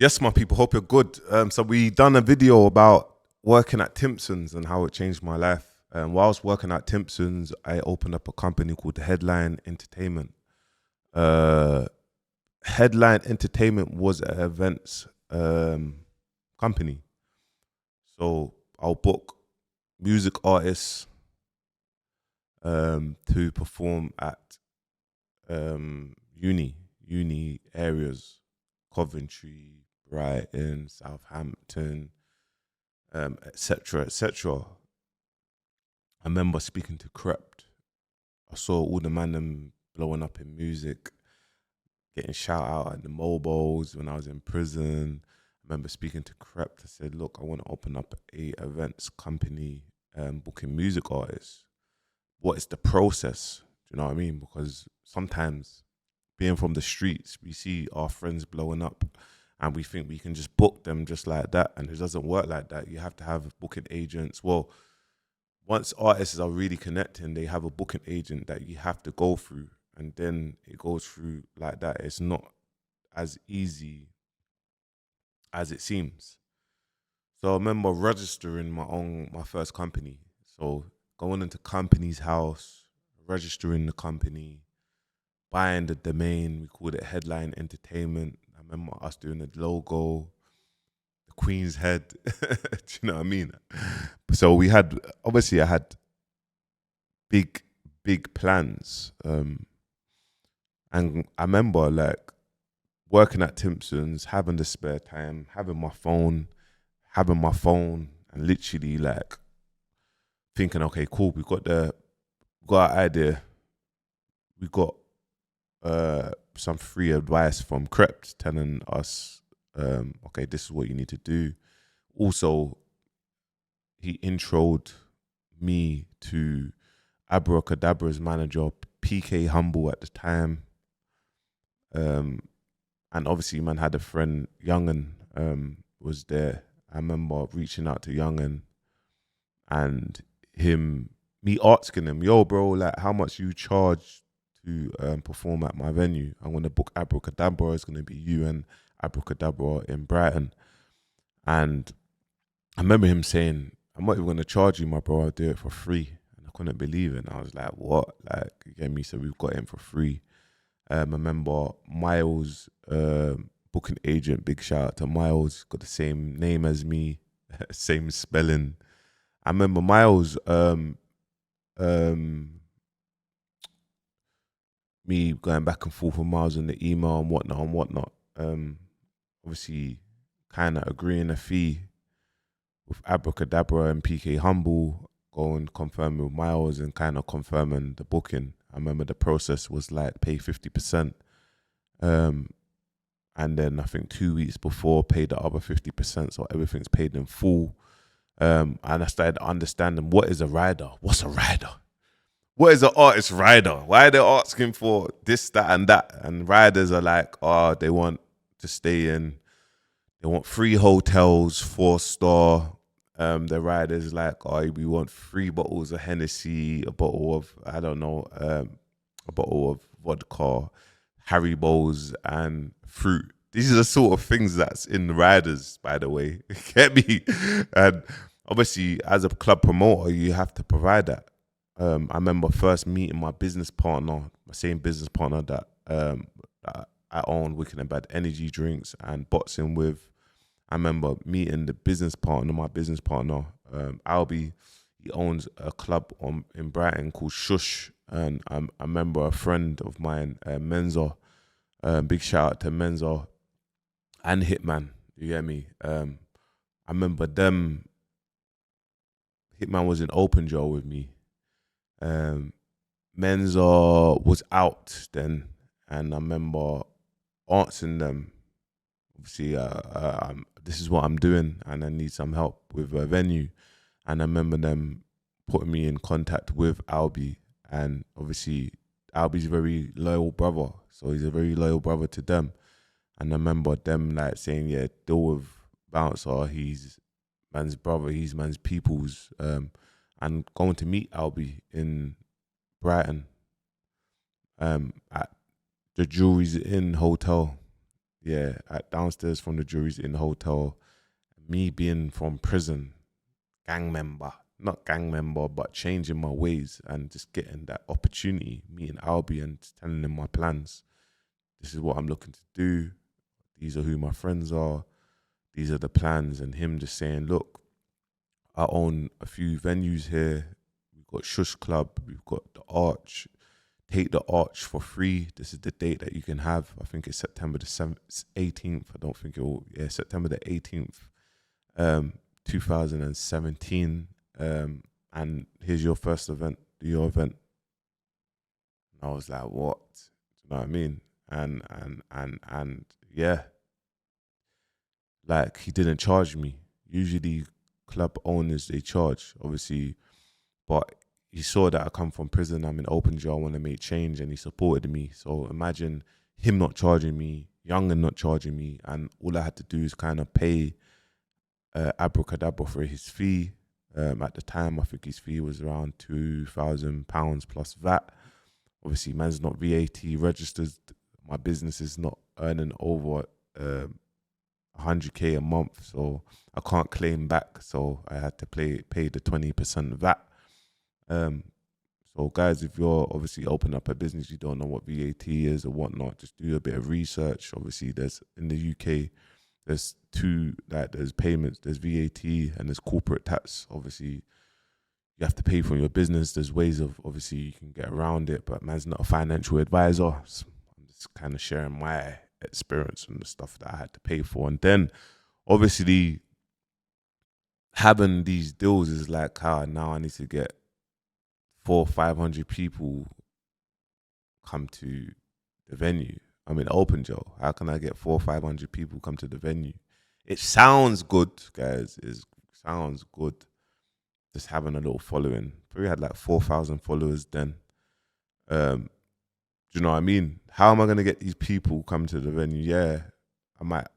Yes, my people, hope you're good. So we done a video about working at Timpson's and how it changed my life. While I was working at Timpson's, I opened up a company called Headline Entertainment. Uh, Headline Entertainment was an events company. So I'll book music artists to perform at uni areas, Coventry, Brighton, Southampton, etc., etc. I remember speaking to Crept. I saw all the man them blowing up in music, getting shout out at the mobiles when I was in prison. I remember speaking to Crept. I said, "Look, I want to open up a events company, booking music artists. What is the process? Do you know what I mean? Because sometimes being from the streets, we see our friends blowing up and we think we can just book them just like that. And it doesn't work like that. You have to have booking agents. Well, once artists are really connecting, they have a booking agent that you have to go through. And then it goes through like that. It's not as easy as it seems. So I remember registering my first company. So going into company's house, registering the company, buying the domain. We called it Headline Entertainment. I remember us doing the logo, the Queen's head. Do you know what I mean? So we had, obviously I had big, big plans. And I remember like working at Timpson's, having the spare time, having my phone, and literally like thinking, okay, cool, we got our idea. We got some free advice from Crept telling us, okay, this is what you need to do. Also, he introed me to Abracadabra's manager, PK Humble at the time. And obviously, man had a friend, Young'un, was there. I remember reaching out to Young'un and me asking him, yo, bro, like, how much you charge to perform at my venue? I'm going to book Abracadabra. It's going to be you and Abracadabra in Brighton. And I remember him saying, I'm not even going to charge you, my bro. I'll do it for free. And I couldn't believe it. And I was like, what? Like, you get me? So we've got him for free. I remember Miles, booking agent, big shout out to Miles, got the same name as me, same spelling. I remember Miles, me going back and forth with Miles in the email and whatnot. Obviously, kind of agreeing a fee with Abracadabra and PK Humble, going confirming with Miles and kind of confirming the booking. I remember the process was like pay 50%. And then I think 2 weeks before, pay the other 50%, so everything's paid in full. And I started understanding what is a rider. What's a rider? What is an artist rider? Why are they asking for this, that, and that? And riders are like, oh, they want to stay in. They want free hotels, 4-star. The riders like, oh, we want 3 bottles of Hennessy, a bottle of, I don't know, a bottle of vodka, Haribos, and fruit. These are the sort of things that's in riders, by the way. Get me? And obviously, as a club promoter, you have to provide that. I remember first meeting my business partner, my same business partner that I own Wicked and Bad energy drinks and boxing with. I remember meeting my business partner, Albie. He owns a club in Brighton called Shush. And I remember a friend of mine, Menza. Big shout out to Menza and Hitman. You get me? I remember them. Hitman was in Open Jail with me. Menza was out then, and I remember answering them. Obviously, this is what I'm doing, and I need some help with a venue. And I remember them putting me in contact with Albie, and obviously, Albie's a very loyal brother, so he's a very loyal brother to them. And I remember them like saying, "Yeah, deal with Bouncer. He's man's brother. He's man's people's." And going to meet Albie in Brighton, at the Jewelry's Inn Hotel. Yeah, downstairs from the juries in the hotel. Me being from prison, gang member, not gang member, but changing my ways and just getting that opportunity, meeting Albie and telling him my plans. This is what I'm looking to do. These are who my friends are. These are the plans. And him just saying, look, I own a few venues here. We've got Shush Club. We've got the Arch. Take the Arch for free. This is the date that you can have. I think it's September the 18th. I don't think it will. Yeah, September the 18th, 2017. And here's your first event. Do your event. And I was like, what? Do you know what I mean? And yeah, like he didn't charge me. Usually club owners, they charge, obviously, but he saw that I come from prison, I'm in open jail, I want to make change, and he supported me. So imagine him not charging me, Young and not charging me, and all I had to do is kind of pay Abracadabra for his fee. At the time, I think his fee was around £2,000 plus VAT. Obviously, man's not VAT registered. My business is not earning over 100k a month, so I can't claim back. So I had to pay the 20% VAT. So guys, if you're obviously open up a business, you don't know what VAT is or whatnot, just do a bit of research. Obviously, there's in the UK, there's two, like there's payments, there's VAT and there's corporate tax. Obviously, you have to pay for your business. There's ways of, obviously, you can get around it, but man's not a financial advisor. So I'm just kind of sharing my experience and the stuff that I had to pay for. And then, obviously, having these deals is like how now I need to get 400-500 people come to the venue. I'm in open jail. How can I get 400-500 people come to the venue? It sounds good, guys. It sounds good. Just having a little following. Probably had like 4,000 followers then. Do you know what I mean? How am I gonna get these people come to the venue? Yeah, I might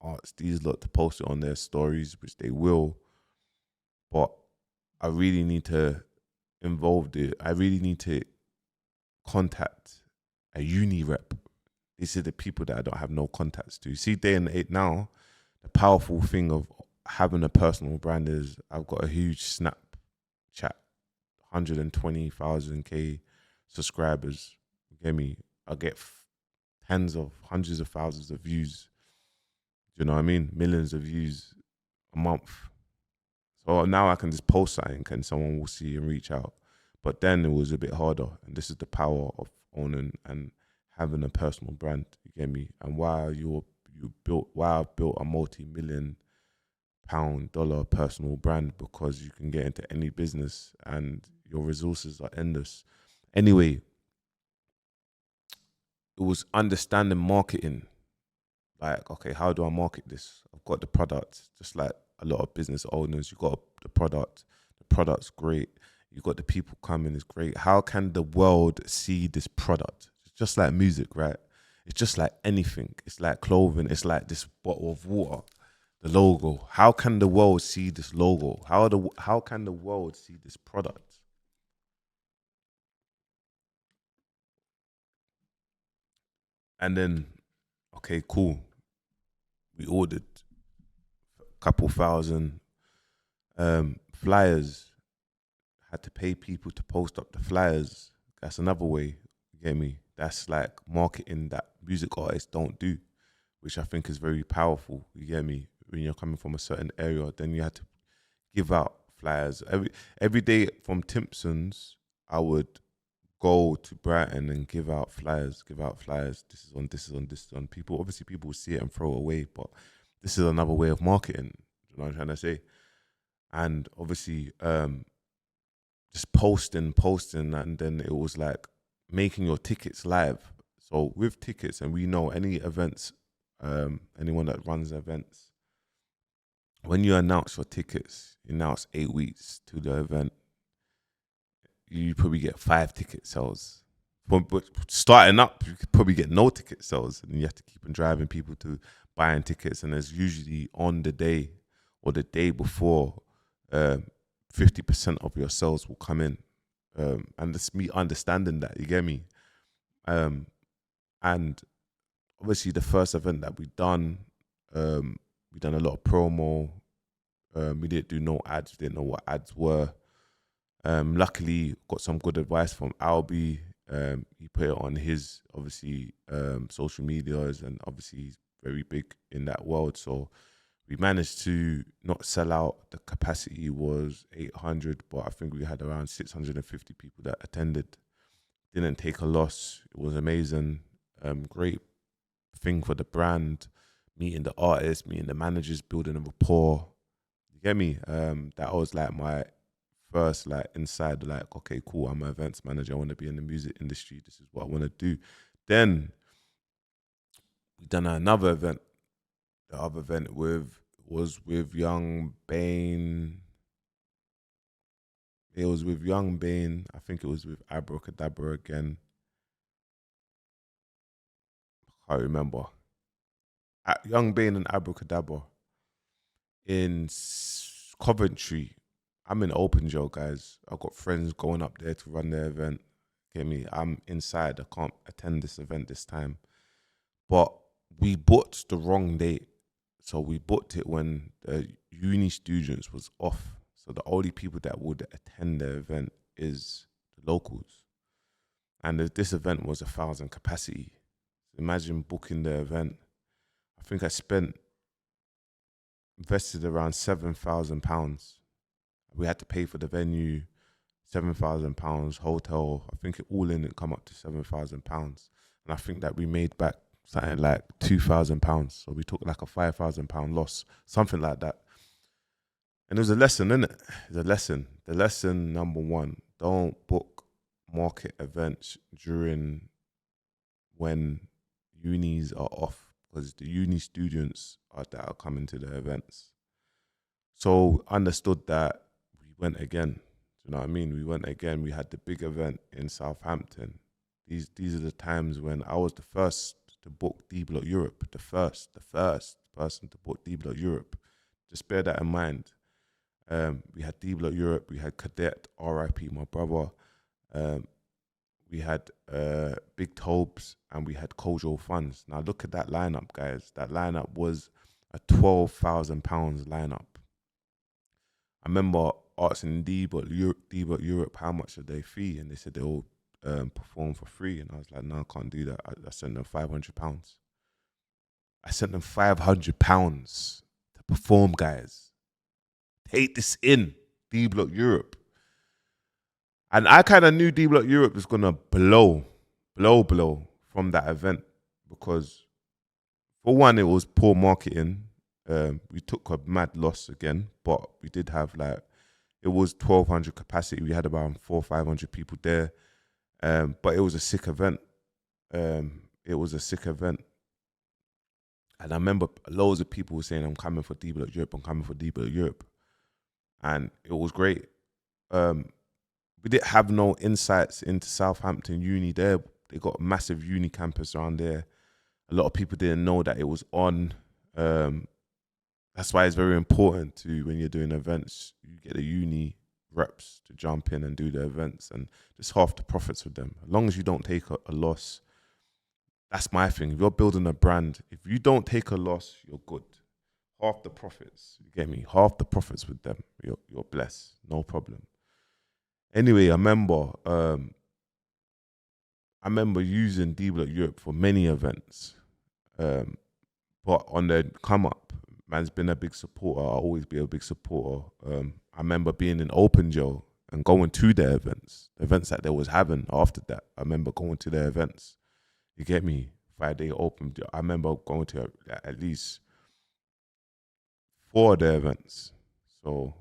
ask these lot to post it on their stories, which they will. But I really need to involve it. I really need to contact a uni rep. These are the people that I don't have no contacts to. See, day and age now, the powerful thing of having a personal brand is I've got a huge Snapchat, 120,000k subscribers. You get me? I get tens of hundreds of thousands of views. Do you know what I mean? Millions of views a month. So now I can just post something and someone will see and reach out. But then it was a bit harder. And this is the power of owning and having a personal brand. You get me? And why I built a multi-million-pound dollar personal brand, because you can get into any business and your resources are endless. Anyway, it was understanding marketing. Like, okay, how do I market this? I've got the product, just like a lot of business owners. You got the product's great. You got the people coming, it's great. How can the world see this product? It's just like music, right? It's just like anything. It's like clothing. It's like this bottle of water, the logo. How can the world see this logo? How can the world see this product? And then, okay, cool. We ordered a couple thousand flyers. Had to pay people to post up the flyers. That's another way. You get me? That's like marketing that music artists don't do, which I think is very powerful. You get me? When you're coming from a certain area, then you had to give out flyers. Every day from Timpson's, I would go to Brighton and give out flyers. This is on, this is on, this is on. People will see it and throw it away, but this is another way of marketing. You know what I'm trying to say? And obviously, just posting, and then it was like making your tickets live. So with tickets, and we know any events, anyone that runs events, when you announce your tickets, you announce 8 weeks to the event, you probably get 5 ticket sales. But starting up, you could probably get no ticket sales, and you have to keep on driving people to buying tickets. And there's usually on the day or the day before, 50% of your sales will come in. And it's me understanding that, you get me? And obviously the first event that we done a lot of promo. We didn't do no ads. We didn't know what ads were. Luckily, got some good advice from Albie. He put it on his obviously social medias, and obviously he's very big in that world. So we managed to not sell out. The capacity was 800, but I think we had around 650 people that attended. Didn't take a loss. It was amazing. Great thing for the brand. Meeting the artists, meeting the managers, building a rapport. You get me? That was like my first like inside, like, okay, cool, I'm an events manager. I want to be in the music industry. This is what I want to do. Then we done another event. The other event was with Young Bane. It was with Young Bane. I think it was with Abracadabra again. I can't remember. Young Bane and Abracadabra in Coventry. I'm in Open Joe, guys. I've got friends going up there to run the event. Get me? I'm inside. I can't attend this event this time. But we booked the wrong date. So we booked it when the uni students was off. So the only people that would attend the event is the locals. And this event was 1,000 capacity. Imagine booking the event. I think I invested around £7,000. We had to pay for the venue, £7,000, hotel. I think it all in it come up to £7,000. And I think that we made back something like £2,000. So we took like a £5,000 loss, something like that. And there's a lesson in it. There's a lesson. The lesson number one: don't book market events during when unis are off, because the uni students that are coming to the events. So understood that. We went again. Do you know what I mean? We went again. We had the big event in Southampton. These are the times when I was the first to book D Block Europe. The first person to book D Block Europe. Just bear that in mind. We had D Block Europe. We had Cadet, R.I.P. my brother. We had Big Tobes, and we had Kojo Funds. Now look at that lineup, guys. That lineup was a £12,000 lineup. I remember asking D Block Europe how much are they fee, and they said they'll perform for free. And I was like, no, I can't do that. I sent them £500. I sent them £500 to perform, guys. Take this in, D Block Europe. And I kind of knew D Block Europe was gonna blow from that event, because for one, it was poor marketing. We took a mad loss again, but we did have it was 1,200 capacity. We had about 400 or 500 people there, but it was a sick event. And I remember loads of people were saying, "I'm coming for D Block Europe. I'm coming for D Block Europe," and it was great. We didn't have no insights into Southampton Uni there. They got a massive uni campus around there. A lot of people didn't know that it was on. That's why it's very important to, when you're doing events, you get the uni reps to jump in and do the events, and just half the profits with them. As long as you don't take a loss, that's my thing. If you're building a brand, if you don't take a loss, you're good. Half the profits, you get me? Half the profits with them, you're blessed, no problem. Anyway, I remember using D Block Europe for many events, but on the come up, man's been a big supporter. I'll always be a big supporter. I remember being in Open Joe and going to their events, the events that they was having after that. I remember going to their events. You get me? Friday Open. I remember going to at least 4 of their events. So,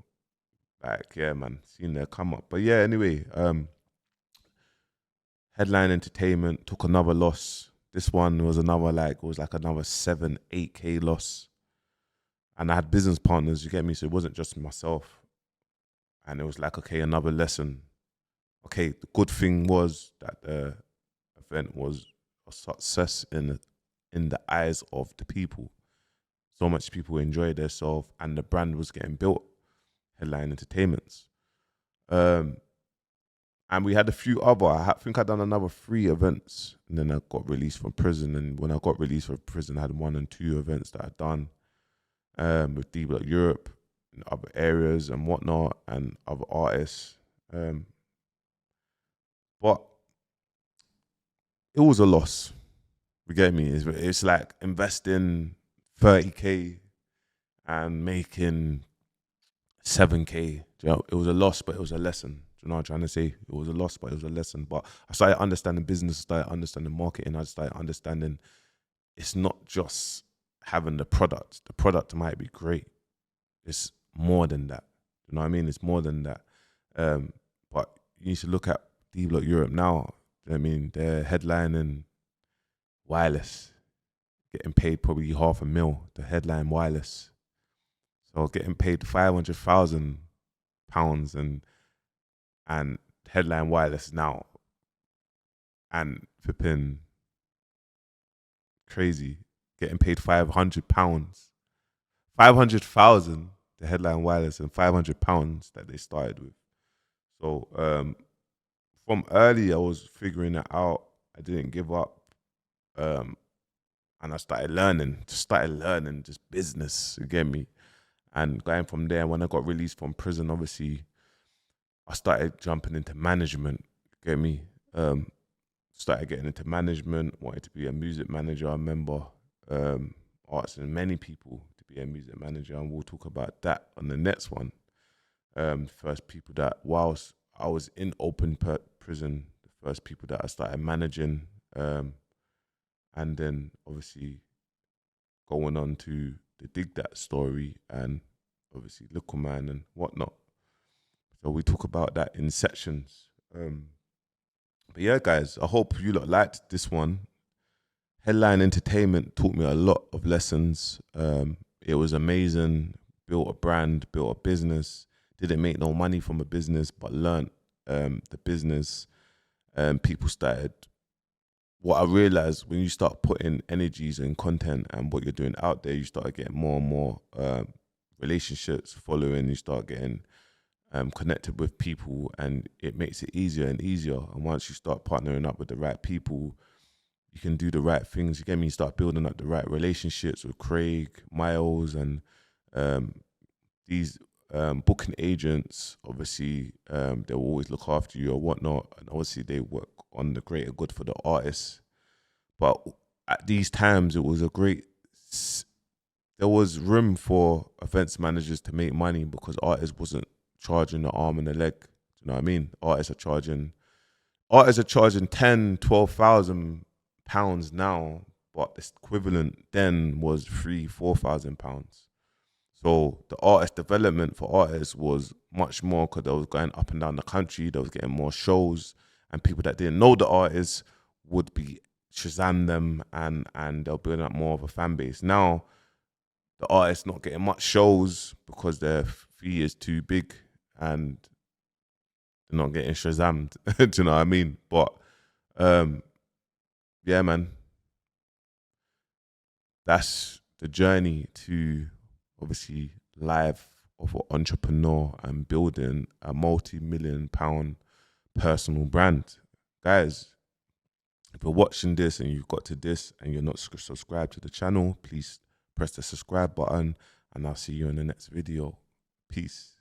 yeah, man, seeing their come up. But yeah, anyway, Headline Entertainment took another loss. This one was another another 7-8K loss. And I had business partners, you get me? So it wasn't just myself. And it was like, okay, another lesson. Okay, the good thing was that the event was a success in the eyes of the people. So much people enjoyed themselves, and the brand was getting built. Headline Entertainments. And we had a few other, I think I done another 3 events, and then I got released from prison. And when I got released from prison, I had 1 and 2 events that I'd done with D Block Europe and other areas and whatnot, and other artists. But it was a loss. You get me? It's like investing 30K and making 7K. You know, it was a loss, but it was a lesson. Do you know what I'm trying to say? It was a loss, but it was a lesson. But I started understanding business, I started understanding marketing, I started understanding it's not just having the product. The product might be great. It's more than that. You know what I mean? It's more than that. But you need to look at D Block Europe now. You know what I mean? They're headlining wireless, getting paid probably £500,000 to headline wireless. So getting paid £500,000 and headline wireless now, and flipping crazy, getting paid £500, 500,000 to headline wireless, and £500 that they started with. So from early, I was figuring it out. I didn't give up, and I started learning. Just business. You get me? And going from there, when I got released from prison, obviously, I started jumping into management. You get me? Started getting into management, wanted to be a music manager. I remember asking many people to be a music manager, and we'll talk about that on the next one. First people that, whilst I was in open prison, the first people that I started managing, and then obviously going on to the Dig That story, and obviously Little Man and whatnot. So we talk about that in sections. But yeah, guys, I hope you lot liked this one. Headline Entertainment taught me a lot of lessons. It was amazing. Built a brand, built a business. Didn't make no money from a business, but learned the business. People started. What I realized, when you start putting energies and content and what you're doing out there, you start getting more and more relationships, following. You start getting connected with people, and it makes it easier and easier. And once you start partnering up with the right people, you can do the right things. You get me? You start building up the right relationships with Craig, Miles, and these booking agents. Obviously, they will always look after you or whatnot, and obviously they work on the greater good for the artists. But at these times, it was there was room for events managers to make money, because artists wasn't charging the arm and the leg. Do you know what I mean? Artists are charging 10, 12,000 pounds now, but the equivalent then was £3,000-4,000. So the artist development for artists was much more, because they was going up and down the country, they was getting more shows, and people that didn't know the artists would be Shazam them, and they'll build up more of a fan base. Now the artists not getting much shows because their fee is too big, and they're not getting Shazammed. Do you know what I mean? But yeah, man, that's the journey to obviously life of an entrepreneur and building a multi-million-pound personal brand. Guys, if you're watching this and you've got to this and you're not subscribed to the channel, please press the subscribe button, and I'll see you in the next video. Peace.